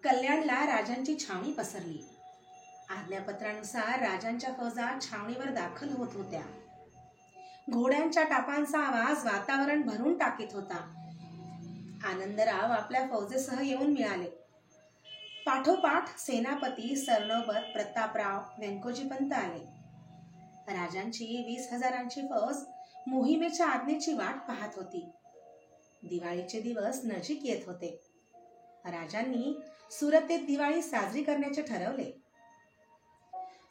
कल्याणला राजांची छावणी पसरली. आज्ञापत्रानुसार राजांच्या फौजा छावणीवर दाखल होत होत्या. घोड्यांच्या टापांचा आवाज वातावरण भरून टाकीत होता. आनंदराव आपल्या फौजेसह येऊन मिळाले. पाठोपाठ सेनापती सरनोबत प्रतापराव व्यंकोजीपंत आले. राजांची 20,000ची फौज मोहिमेच्या आज्ञेची वाट पाहत होती. दिवाळीचे दिवस नजीक येत होते. राजांनी सुरतेत दिवाळी साजरी करण्याचे ठरवले.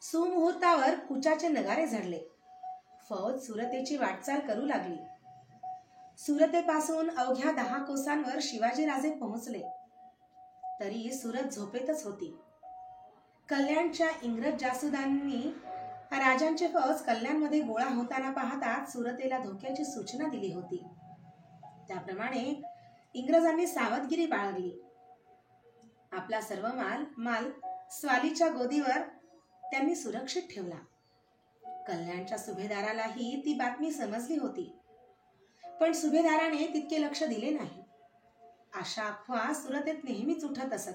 सुमुहूर्तावर कुचाचे नगारे झडले. फौज सुरतेची वाटचाल करू लागली. सुरतेपासून अवघ्या 10 कोसांवर शिवाजीराजे पोहोचले. तरी सुरत झोपेतच होती. कल्याणच्या इंग्रज जासुदांनी राजांची फौज कल्याणमध्ये गोळा होताना पाहताच सुरतेला धोक्याची सूचना दिली होती. त्याप्रमाणे इंग्रजांनी सावधगिरी बाळगली. आपला सर्व माल स्वालीच्या गोदीवर त्यांनी सुरक्षित ठेवला. कल्याणच्या सुभेदारालाही ती बातमी समजली होती, पण सुभेदाराने तितके लक्ष दिले नाही. अशा अफवा सुरतेत नेहमीच उठत असत.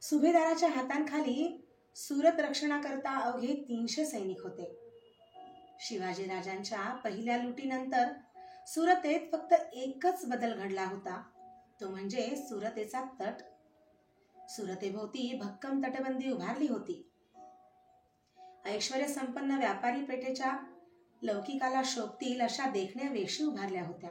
सुभेदाराच्या हातांखाली सुरत रक्षणाकरता अवघे 300 सैनिक होते. शिवाजीराजांच्या पहिल्या लुटीनंतर सुरतेत फक्त एकच बदल घडला होता, तो म्हणजे सुरतेचा तट. सुरतेभोवती भक्कम तटबंदी उभारली होती. ऐश्वर्य संपन्न व्यापारी पेठेच्या लौकिकाला शोभतील अशा देखण्या वेशी उभारल्या होत्या.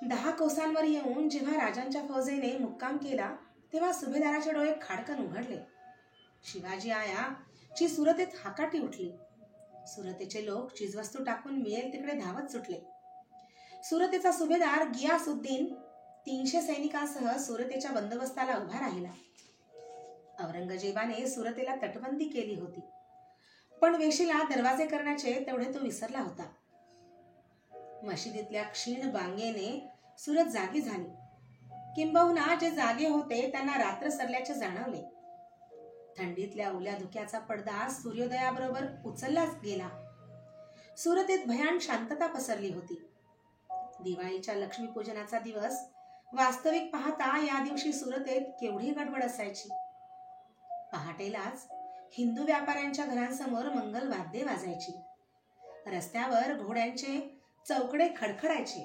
10 कोसांवर येऊन जेव्हा राजांच्या फौजेने मुक्काम केला तेव्हा सुभेदाराचे डोळे खाडकन उघडले. शिवाजी आया ची सुरतेत हाकाटी उठली. सुरतेचे लोक चीजवस्तू टाकून मिळेल तिकडे धावत सुटले. सुरतेचा सुभेदार गियासुद्दीन 300 सैनिकांसह सुरतेच्या बंदोबस्ताला उभा राहिला. औरंगजेबाने सुरतेला तटबंदी केली होती, पण वेशीला दरवाजे करण्याचे तेवढे तो विसरला होता. मशिदीतल्या क्षीण बांगेने सुरत जागी झाली. किंबहुना जे जागे होते त्यांना रात्र सरल्याचे जाणवले. थंडीतल्या ओल्या धुक्याचा पडदा सूर्योदयाबरोबर उचललाच गेला. सुरतेत भयान शांतता पसरली होती. दिवाळीच्या लक्ष्मीपूजनाचा दिवस. वास्तविक पाहता या दिवशी सुरतेत केवढी गडबड असायची. पहाटेलाच हिंदू व्यापाऱ्यांच्या घरांसमोर मंगल वाद्ये वाजायची. रस्त्यावर घोड्यांचे चौकडे खडखडायचे.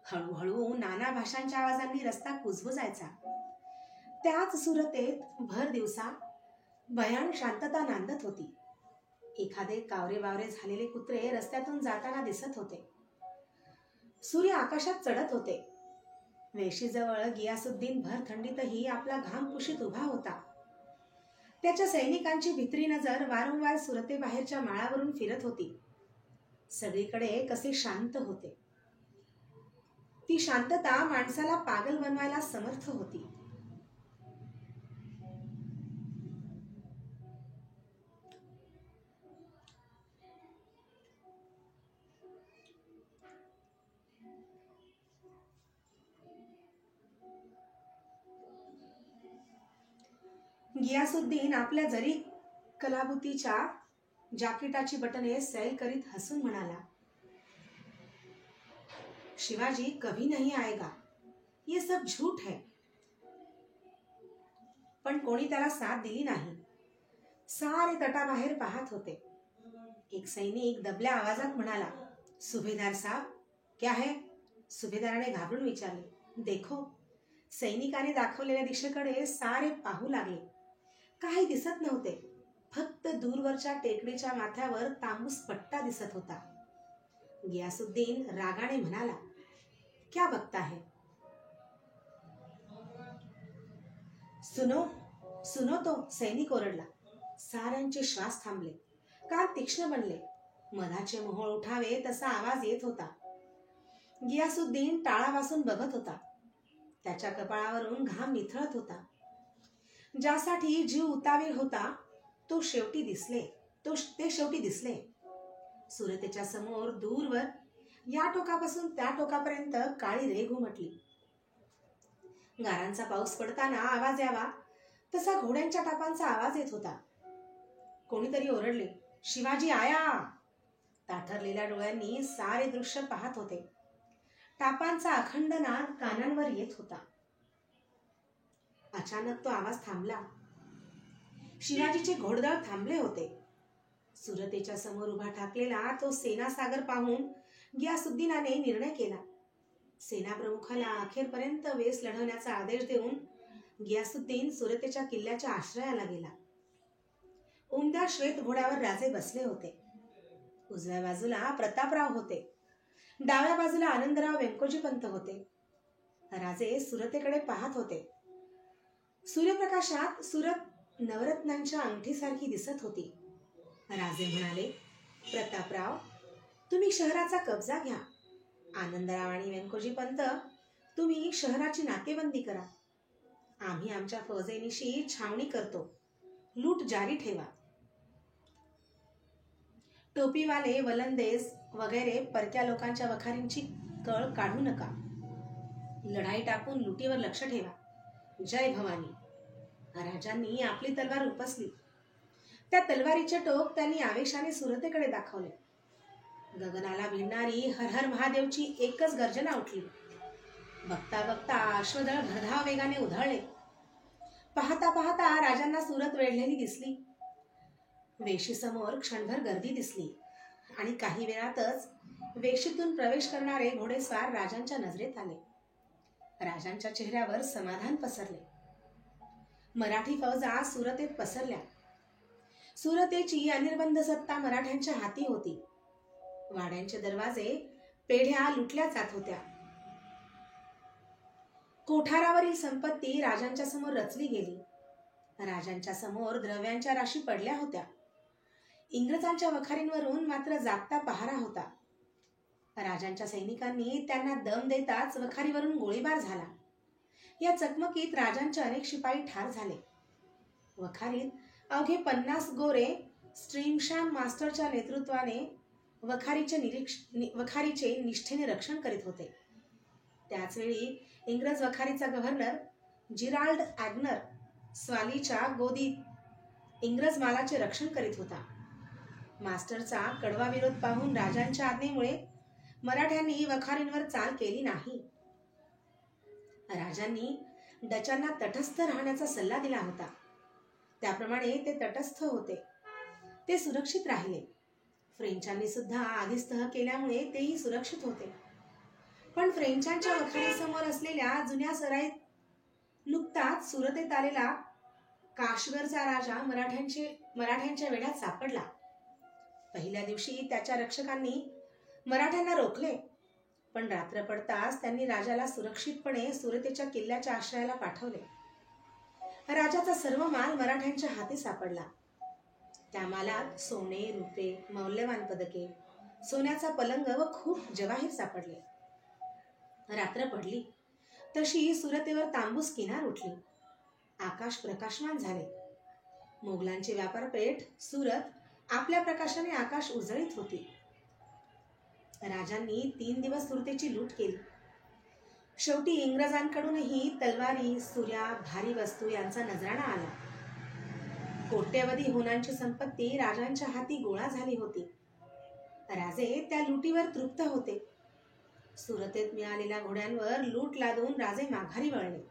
हळूहळू नाना भाषांच्या आवाजांनी रस्ता कुजबुजायचा. त्याच सुरतेत भर दिवसा भयान शांतता नांदत होती. एखादे कावरे बावरे झालेले कुत्रे रस्त्यातून जाताना दिसत होते. सूर्य आकाशात चढत होते. वेशीजवळ गियासुद्दीन भर थंडीतही आपला घाम पुशीत उभा होता. त्याच्या सैनिकांची भित्री नजर वारंवार सुरतेबाहेरच्या माळावरून फिरत होती. सगळीकडे कसे शांत होते. ती शांतता माणसाला पागल बनवायला समर्थ होती. गियासुद्दीन आपल्या जरी कलाबुतीच्या जाकीटाची बटने सैल करीत हसून म्हणाला, शिवाजी कभी नहीं आएगा, ये सब झूठ है. पण कोणी त्याला साथ दिली नाही. सारे तटाबाहेर पाहत होते. एक सैनिक दबल्या आवाजात म्हणाला, सुभेदार साहब क्या है? सुभेदाराने घाबरून विचारले. देखो. सैनिकाने दाखवलेल्या दिशेकडे सारे पाहू लागले. काही दिसत नव्हते. फक्त दूरवरच्या टेकडीच्या माथ्यावर तांबूस पट्टा दिसत होता. गियासुद्दीन रागाने म्हणाला, क्या बघता है? सुनो सुनो तो, सैनिक ओरडला. साऱ्यांचे श्वास थांबले. कान तीक्ष्ण बनले. मधाचे मोहोळ उठावे तसा आवाज येत होता. गियासुद्दीन टाळावासून बघत होता. त्याच्या कपाळावरून घाम निथळत होता. ज्यासाठी जीव उतावीळ होता ते शेवटी दिसले. सुरतेच्या समोर दूरवर या टोकापासून त्या टोकापर्यंत काळी रेघ उमटली. गारांचा पाऊस पडताना आवाज यावा तसा घोड्यांच्या टापांचा आवाज येत होता. कोणीतरी ओरडले, शिवाजी आया. ताठरलेल्या डोळ्यांनी सारे दृश्य पाहत होते. टापांचा अखंड नाद कानांवर येत होता. अचानक तो आवाज थांबला. शिवाजीचे घोडदळ थांबले होते. सुरतेच्या समोर उभा ठाकलेला तो सेनासागर पाहून गियासुद्दीनाने निर्णय केला. सेना प्रमुखाला अखेरपर्यंत वेस लढवण्याचा आदेश देऊन गियासुद्दीन सुरतेच्या किल्ल्याच्या आश्रयाला गेला. उमद्या श्वेत घोड्यावर राजे बसले होते. उजव्या बाजूला प्रतापराव होते. डाव्या बाजूला आनंदराव व्यंकोजी पंत होते. राजे सुरतेकडे पाहत होते. सूर्यप्रकाशात सुरत नवरत्नांच्या अंगठीसारखी दिसत होती. राजे म्हणाले, प्रतापराव, तुम्ही शहराचा कब्जा घ्या. आनंदराव आणि व्यंकोजी पंत, तुम्ही शहराची नाकेबंदी करा. आम्ही आमच्या फौजेनिशी छावणी करतो. लूट जारी ठेवा. टोपीवाले, वलंदेज वगैरे परक्या लोकांच्या वखारींची कळ काढू नका. लढाई टाकून लुटीवर लक्ष ठेवा. जय भवानी. राजांनी आपली तलवार उपसली. त्या तलवारीचे टोक त्यांनी आवेशाने सुरतेकडे दाखवले. गगनाला भिडणारी हर हर महादेवची एकच गर्जना उठली. बघता बघता अश्वदळ भरधाव वेगाने उधळले. पाहता पाहता राजांना सुरत वेढलेली दिसली. वेशीसमोर क्षणभर गर्दी दिसली आणि काही वेळातच वेशीतून प्रवेश करणारे घोडेस्वार राजांच्या नजरेत आले. राजांच्या चेहऱ्यावर समाधान पसरले. मराठी फौजा सुरतेत पसरल्या. सुरतेची अनिर्बंध सत्ता मराठ्यांच्या हाती होती. वाड्यांचे दरवाजे, पेढ्या लुटल्या जात होत्या. कोठारावरील संपत्ती राजांच्या समोर रचली गेली. राजांच्या समोर द्रव्यांच्या राशी पडल्या होत्या. इंग्रजांच्या वखारींवरून मात्र जागता पहारा होता. राजांच्या सैनिकांनी त्यांना दम देताच वखारीवरून गोळीबार झाला. या चकमकीत राजांचे अनेक शिपाई ठार झाले. वखारीत अवघे 50 गोरे स्ट्रीमशॅम मास्टरच्या नेतृत्वाने वखारीचे निष्ठेने रक्षण करीत होते. त्याचवेळी इंग्रज वखारीचा गव्हर्नर जिराल्ड ॲग्नर स्वालीच्या गोदीत इंग्रज मालाचे रक्षण करीत होता. मास्टरचा कडवा विरोध पाहून राजांच्या आज्ञेमुळे मराठ्यांनी वखारींवर चाल केली नाही. राजांनी डचांना तटस्थ राहण्याचा सल्ला दिला होता. त्याप्रमाणे ते तटस्थ होते. ते सुरक्षित राहिले. फ्रेंचांनी सुद्धा आधीच तह केल्यामुळे तेही सुरक्षित होते. पण फ्रेंचांच्या वखारीसमोर असलेल्या जुन्या सराईत नुकताच सुरतेत आलेला काश्गरचा राजा मराठ्यांच्या वेढ्यात सापडला. पहिल्या दिवशी त्याच्या रक्षकांनी मराठ्यांना रोखले, पण रात्र पडताच त्यांनी राजाला सुरक्षितपणे सुरतेच्या किल्ल्याच्या आश्रयाला पाठवले. राजाचा सर्व माल मराठ्यांच्या हाती सापडला. त्या मालात सोने, रुपे, मौल्यवान पदके, सोन्याचा पलंग व खूप जवाहीर सापडले. रात्र पडली तशी सुरतेवर तांबूस किनार उठली. आकाश प्रकाशमान झाले. मोगलांची व्यापारपेठ सुरत आपल्या प्रकाशाने आकाश उजळीत होती. राजांनी 3 दिवस सुरतेची लूट केली. शेवटी इंग्रजांकडूनही तलवारी, सुऱ्या, भारी वस्तू यांचा नजराणा आला. कोट्यवधी हुनांची संपत्ती राजांच्या हाती गोळा झाली होती. राजे त्या लुटीवर तृप्त होते. सुरतेत मिळालेल्या घोड्यांवर लूट लादून राजे माघारी वळले.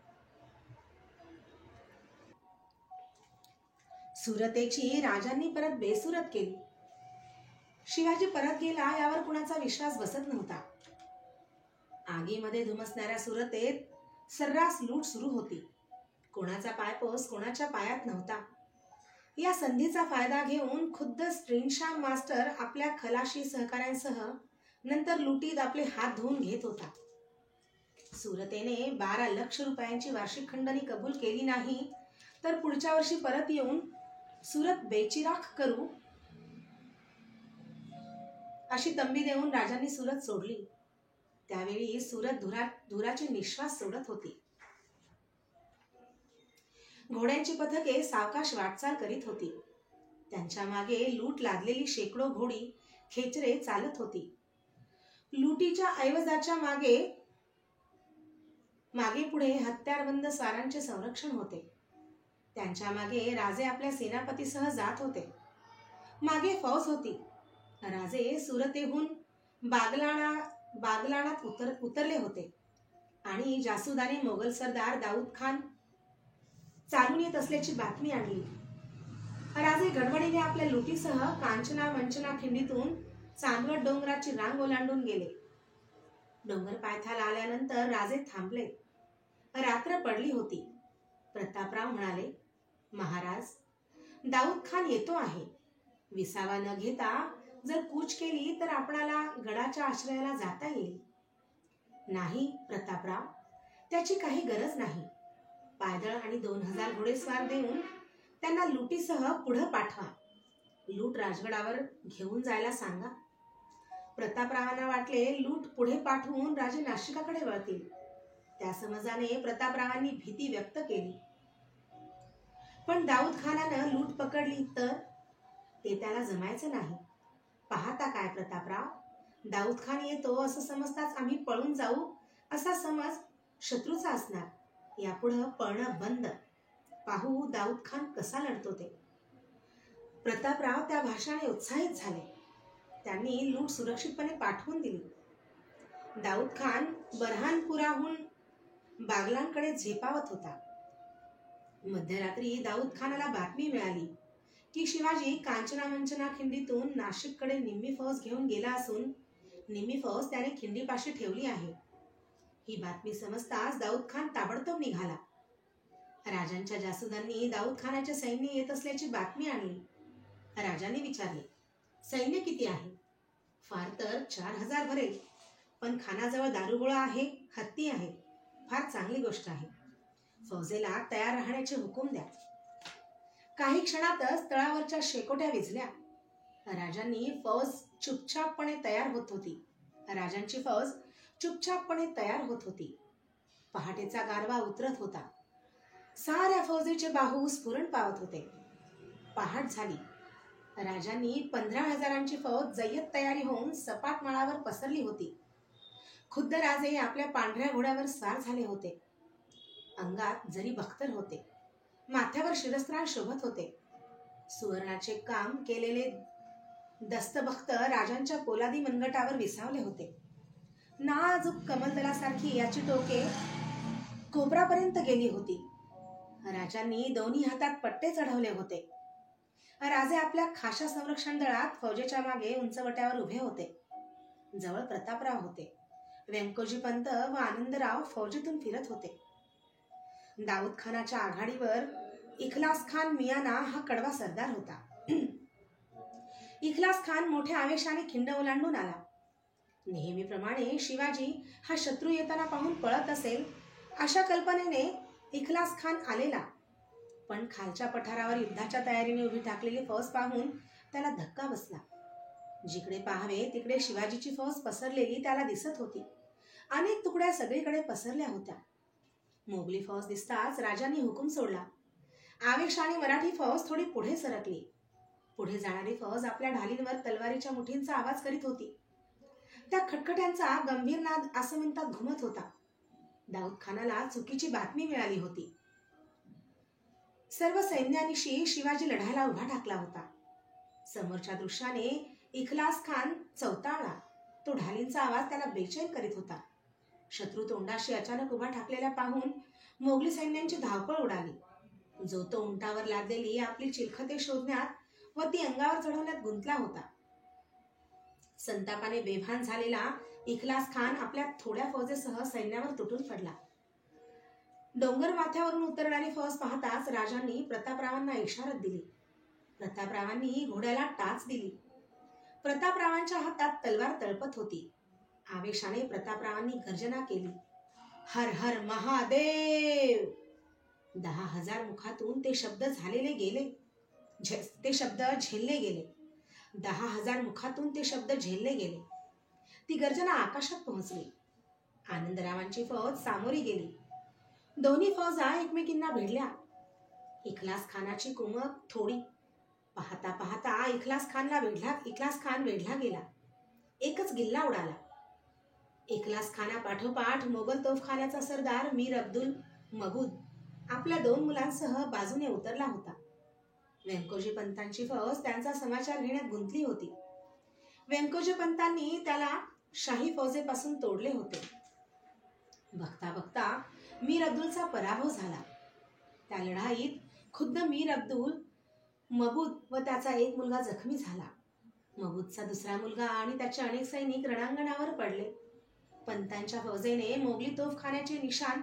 सुरतेची राजांनी परत बेसुरत केली. शिवाजी परत गेला यावर कुणाचा विश्वास बसत नव्हता. आगीमध्ये धुमसणाऱ्या सुरतेत सर्रास लूट सुरू होती. कोणाचा पायपोस कोणाच्या पायात नव्हता. या संधीचा फायदा घेऊन खुद्द स्ट्रीमशॅम मास्टर आपल्या खलाशी सहकाऱ्यांसह नंतर लुटीत आपले हात धुवून घेत होता. सुरतेने 12 लाख रुपयांची वार्षिक खंडणी कबूल केली नाही तर पुढच्या वर्षी परत येऊन सुरत बेचिराख करू अशी तंबी देऊन राजांनी सुरत सोडली. त्यावेळी सुरत धुराचे निश्वास सोडत होती. घोड्यांची पथके सावकाश वाटचाल करीत होती. त्यांच्या मागे लूट लादलेली शेकडो घोडी खेचरे चालत होती. लुटीच्या ऐवजाच्या मागे पुढे हत्यारबंद स्वारांचे संरक्षण होते. त्यांच्या मागे राजे आपल्या सेनापतीसह जात होते. मागे फौज होती. राजे सुरतेहून बागलाणात उतरले होते आणि जासुदाने मोगल सरदार दाऊद खान चालून येत असल्याची बातमी आणली. राजे गडबडीने आपल्या लुटीसह कांचना मंचना खिंडीतून चांदवड डोंगराची रांग ओलांडून गेले. डोंगर पायथ्याला आल्यानंतर राजे थांबले. रात्र पडली होती. प्रतापराव म्हणाले, महाराज, दाऊद खान येतो आहे. विसावा न घेता जर कूच केली तर आपणाला गडाच्या आश्रयाला जाता येईल. नाही प्रतापराव, त्याची काही गरज नाही. पायदळ आणि 2000 घोडेस्वार देऊन त्यांना लुटीसह पुढे पाठवा. लूट राजगडावर घेऊन जायला सांगा. प्रतापरावांना वाटले लूट पुढे पाठवून राजे नाशिकाकडे वळतील. त्या समजाने प्रतापरावांनी भीती व्यक्त केली. पण दाऊद खानानं लूट पकडली तर ते त्याला जमायचं नाही. पाहता काय प्रतापराव, दाऊद खान येतो असं समजताच आम्ही पळून जाऊ असा समज शत्रूचा असणार. यापुढं पळणं बंद. पाहू दाऊद खान कसा लढतो ते. प्रतापराव त्या भाषणाने उत्साहित झाले. त्यांनी लूट सुरक्षितपणे पाठवून दिली. दाऊद खान बरहानपुराहून बागलांकडे झेपावत होता. मध्यरात्री दाऊद खानाला बातमी मिळाली की शिवाजी कांचना मंचना खिंडीतून नाशिककडे निम्मी फौज घेऊन गेला असून निम्मी फौज त्याने खिंडीपाशी ठेवली आहे. ही बातमी समजताच दाऊद खान ताबडतोब निघाला. राजांच्या जासुदांनी दाऊद खानाचे सैन्य येत असल्याची बातमी आणली. राजांनी विचारले, सैन्य किती आहे? फार तर 4000 भरेल. पण खानाजवळ दारुगोळा आहे, हत्ती आहे. फार चांगली गोष्ट आहे. फौजेला तयार राहण्याचे हुकूम द्या. काही क्षणातच तळावरच्या शेकोट्या विझल्या. राजांची फौज चुपचापपणे तयार होत होती. पहाटेचा गारवा उतरत होता. साऱ्या फौजेचे बाहू स्फुरण पावत होते. पहाट झाली. राजांनी 15000ची फौज जय्यत तयारी होऊन सपाट माळावर पसरली होती. खुद्द राजे आपल्या पांढऱ्या घोड्यावर स्वार झाले होते. अंगात जरी बख्तर होते. माथ्यावर शिरस्त्राण शोभत होते. सुवर्णाचे काम केलेले दस्तबख्त राजांच्या पोलादी मनगटावर विसावले होते. नाजूक कमलदलासारखी याची टोके कोपरापर्यंत गेली होती. राजांनी दोन्ही हातात पट्टे चढवले होते. राजे आपल्या खाशा संरक्षण दळात फौजेच्या मागे उंचवट्यावर उभे होते. जवळ प्रतापराव होते. व्यंकोजी पंत व आनंदराव फौजेतून फिरत होते. दाऊद खानाच्या आघाडीवर इखलास खान मियाना हा कडवा सरदार होता. इखलास खान मोठ्या आवेशाने खिंड ओलांडून आला. नेहमीप्रमाणे शिवाजी हा शत्रू येताना पाहून पळत असेल अशा कल्पनेने इखलास खान आलेला. पण खालच्या पठारावर युद्धाच्या तयारीने उभी टाकलेली फौज पाहून त्याला धक्का बसला. जिकडे पाहावे तिकडे शिवाजीची फौज पसरलेली त्याला दिसत होती. अनेक तुकड्या सगळीकडे पसरल्या होत्या. मोगली फौज दिसताच राजांनी हुकूम सोडला. आवेशाने मराठी फौज थोडी पुढे सरकली. पुढे जाणारी फौज आपल्या ढालींवर तलवारीच्या मुठींचा आवाज करीत होती. त्या खटखट्यांचा गंभीर नाद आसमंतात घुमत होता. दाऊद खानाला चुकीची बातमी मिळाली होती. सर्व सैन्यानिशी शिवाजी लढायला उभा ठाकला होता. समोरच्या दृश्याने इखलास खान चवताळला. तो ढालींचा आवाज त्याला बेचैन करीत होता. शत्रू तोंडाशी अचानक उभा ठाकलेला पाहून मोगली सैन्यांची धावपळ उडाली. जो तो उंटावर लादलेली आपली चिलखते शोधण्यात व ती अंगावर चढवण्यात गुंतला होता. संतापाने बेभान झालेला इखलास खान आपल्या थोड्या फौजेसह सैन्यावर तुटून पडला. डोंगर माथ्यावरून उतरणारी फौज पाहताच राजांनी प्रतापरावांना इशारत दिली. प्रतापरावांनी घोड्याला टाच दिली. प्रतापरावांच्या हातात तलवार तळपत होती. आवेशाने प्रतापरावांनी गर्जना केली, हर हर महादेव. 10,000 मुखातून ते शब्द झेलले गेले. 10,000 मुखातून ते शब्द झेलले गेले. ती गर्जना आकाशात पोहोचली. आनंदरावांची फौज सामोरी गेली. दोन्ही फौजा एकमेकींना भिडल्या. इखलास खानाची कुमक थोडी. पाहता पाहता इखलास खान वेढला गेला. एकच गिल्ला उडाला. इखलास खाना पाठोपाठ मोगल तोफखान्याचा सरदार मीर अब्दुल मबूद आपल्या 2 मुलांसह बाजूने उतरला होता. व्यंकोजी पंतांची फौज त्यांचा समाचार घेण्यात गुंतली होती. व्यंकोजी पंतांनी त्याला शाही फौजेपासून तोडले होते. बघता बघता मीर अब्दुलचा पराभव झाला. त्या लढाईत खुद्द मीर अब्दुल मबूद व त्याचा एक मुलगा जखमी झाला. मबूदचा दुसरा मुलगा आणि त्याचे अनेक सैनिक रणांगणावर पडले. पंतांच्या फौजेने मोगली तोफखान्याचे निशाण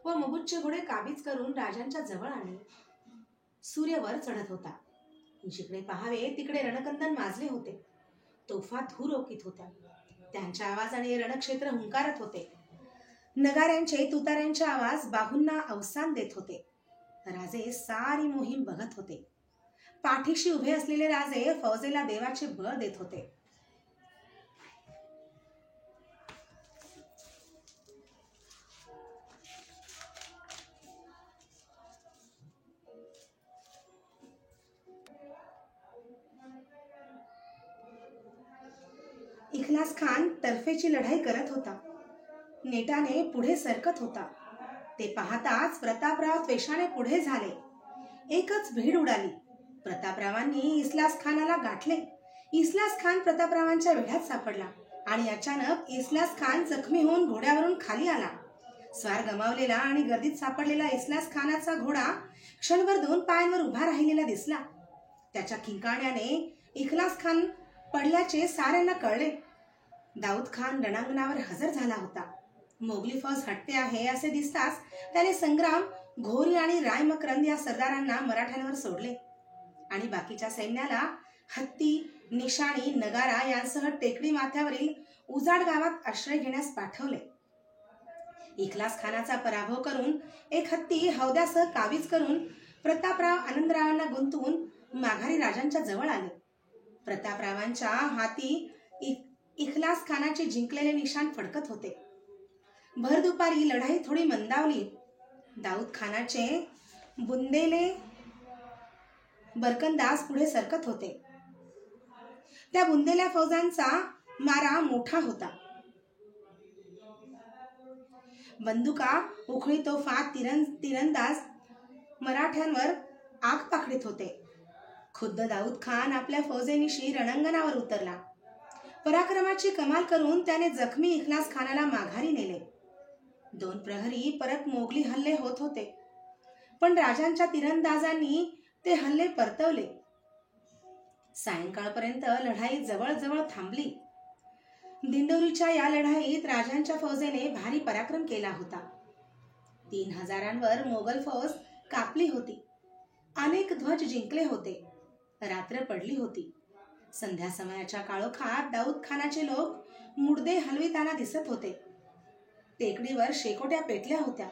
व मबूदचे घोडे काबीज करून राजांच्या जवळ आणले. सूर्य वर चढत होता. जिकडे पाहावे तिकडे रणकंदन माजले होते. तोफा धूर ओकीत होत्या. त्यांच्या आवाजाने रणक्षेत्र हुंकारत होते. नगाऱ्यांचे तुताऱ्यांचे आवाज बाहूंना अवसान देत होते. राजे सारी मोहीम बघत होते. पाठीशी उभे असलेले राजे फौजेला देवाचे बळ देत होते. इखलास खान तर्फेची लढाई करत होता. नेटाने पुढे सरकत होता. ते पाहताच प्रतापराव त्वेषाने पुढे झाले. एकच भीड उडाली. प्रतापरावांनी इस्लास खानाला गाठले. इस्लास खान प्रतापरावांच्या वेढ्यात सापडला आणि अचानक इस्लास खान जखमी होऊन घोड्यावरून खाली आला. स्वार गमावलेला आणि गर्दीत सापडलेला इस्लास खानाचा घोडा क्षणभर 2 पायांवर उभा राहिलेला दिसला. त्याच्या किंकाळण्याने इखलास खान पडल्याचे साऱ्यांना कळले. दाऊद खान रणांगणावर हजर झाला होता. मोगली फौज हटते आहे असे दिसताच त्याने संग्राम, घोरी आणि राय मकरंद या सरदारांना मराठ्यांवर सोडले आणि बाकीच्या सैन्याला हत्ती, निशाणी, नगारा यांसह टेकडी माथ्यावरील उजाड गावात आश्रय घेण्यास पाठवले. इखलास खानाचा पराभव करून एक हत्ती हौद्यासह काबीज करून प्रतापराव आनंदरावांना गुंतवून माघारी राजांच्या जवळ आले. प्रतापरावांच्या हाती इखलास खानाचे जिंकलेले निशाण फडकत होते. भर दुपारी लढाई थोडी मंदावली. दाऊद खानाचे बुंदेले बरकंदाज पुढे सरकत होते. त्या बुंदेल्या फौजांचा मारा मोठा होता. बंदुका, उखळी तोफा, तिरंदाज मराठ्यांवर आग पाखडीत होते. खुद्द दाऊद खान आपल्या फौजेनिशी रणांगणावर उतरला. पराक्रमाची कमाल करून त्याने जखमी इखलास खानाला माघारी नेले. 2 प्रहरी परत मोगली हल्ले होत होते, पण राजांच्या तिरंदाजांनी ते हल्ले परतवले. सायंकाळपर्यंत लढाई जवळजवळ थांबली. दिंडोरीच्या या लढाईत राजांच्या फौजेने भारी पराक्रम केला होता. 3000 मोगल फौज कापली होती. अनेक ध्वज जिंकले होते. रात्र पडली होती. संध्या समयाच्या काळोखात दाऊद खानाचे लोक मुडदे हलविताना दिसत होते. टेकडीवर शेकोट्या पेटल्या होत्या.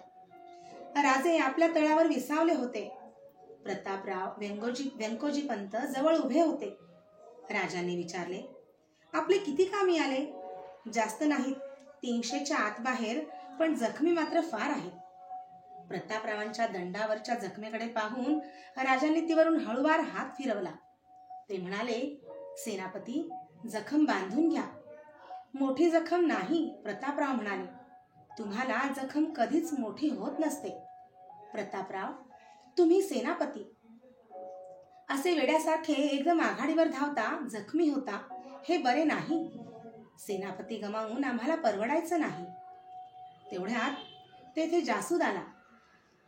राजे आपल्या तळावर विसावले होते. प्रतापराव, व्यंकोजी पंत जवळ उभे होते. राजांनी विचारले, आपले किती कामी आले? जास्त नाहीत, 300च्या आत बाहेर, पण जखमी मात्र फार आहेत. प्रतापरावांच्या दंडावरच्या जखमेकडे पाहून राजांनी तिवरून हळूवार हात फिरवला. ते म्हणाले, सेनापती, जखम बांधून घ्या. मोठी जखम नाही, प्रतापराव म्हणाले. तुम्हाला जखम कधीच मोठी होत नसते. प्रतापराव, तुम्ही सेनापती असे वेड्यासारखे एकदम आघाडीवर धावता, जखमी होता, हे बरे नाही. सेनापती गमावून आम्हाला परवडायचं नाही. तेवढ्यात तेथे जासूद आला.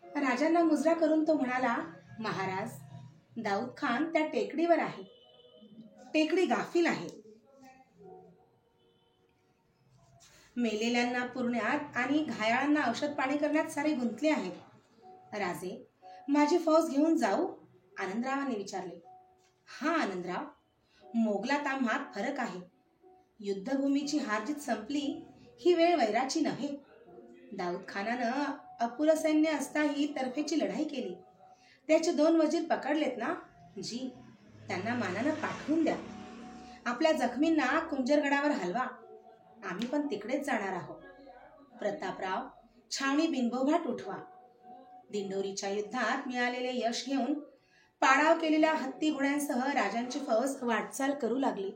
राजांना मुजरा करून तो म्हणाला, महाराज, दाऊद खान त्या टेकडीवर आहे. टेकडी गाफील आहे. मेलेल्यांना पुरण्यात आणि घायाळांना औषध पाणी करण्यात सारे गुंतले आहेत. राजे, माझी फौज घेऊन जाऊ? आनंदरावांनी विचारले. हा आनंदराव, मोगलात आम्हात फरक आहे. युद्धभूमीची हारजीत संपली ही वेळ वैराची नव्हे. दाऊद खानानं अपुरं सैन्य असताही तर्फेची लढाई केली. त्याचे 2 वजीर पकडलेत ना? जी, त्यांना मानानं पाठवून द्या. आपल्या जखमींना कुंजरगडावर हलवा. आम्ही पण तिकडेच जाणार आहोत. प्रतापराव, छावणी बिनबोभाट उठवा. दिंडोरीच्या युद्धात मिळालेले यश घेऊन पाडाव केलेल्या हत्ती घोड्यांसह राजांची फौज वाटचाल करू लागली.